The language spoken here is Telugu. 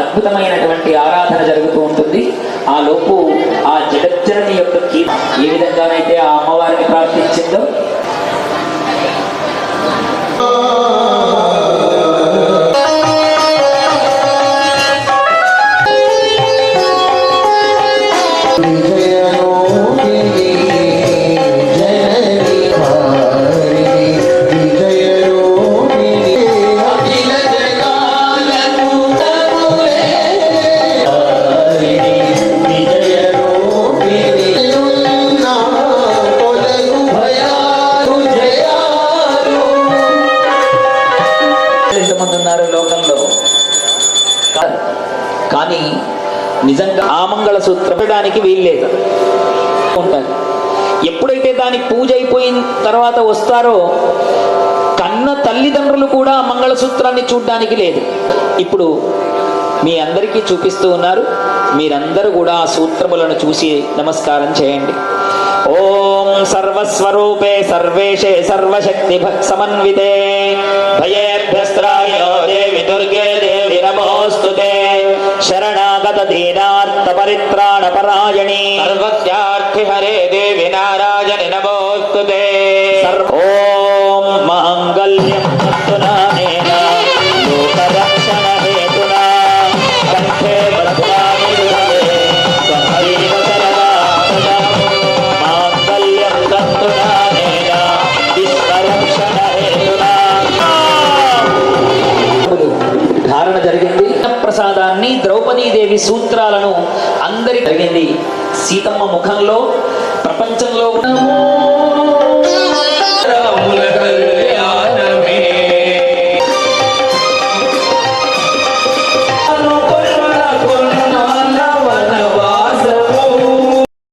అద్భుతమైనటువంటి ఆరాధన జరుగుతూ ఉంటుంది. ఆ లోపు ఆ జగజ్జనని యొక్క ఏ విధంగానైతే ఆ అమ్మవారిని ప్రార్థించిందో కానీ నిజంగా ఆ మంగళ సూత్రడానికి వీల్లేదు ఉంటారు. ఎప్పుడైతే దాని పూజ అయిపోయిన తర్వాత వస్తారో కన్న తల్లిదండ్రులు కూడా మంగళసూత్రాన్ని చూడడానికి లేదు. ఇప్పుడు మీ అందరికీ చూపిస్తూ ఉన్నారు. మీరందరూ కూడా ఆ సూత్రములను చూసి నమస్కారం చేయండి. ఓం సర్వస్వరూపే సర్వేశే సర్వశక్తి సమన్వితే భయేభ్యస్త్రాయో దేవి దుర్గే దేవి నమోస్తుతే శరణాగత దీనార్త పరిత్రాణ పరాయణి సర్వస్యార్థి హరే దేవి నారాయణి నమోస్తుతే. ఓం మాంగళ్యం తత్తునానేన లోకరక్షణ హేతునా కంఠే వరదాని స్వహైవ సరదా మాంగళ్యం తత్తునానేన విశ్వరక్షణ హేతునా. ధారణ జరిగింది. ప్రసాదాన్ని ద్రౌపదీదేవి సూత్రాలను అందరి జరిగింది. సీతమ్మ ముఖంలో ప్రపంచంలో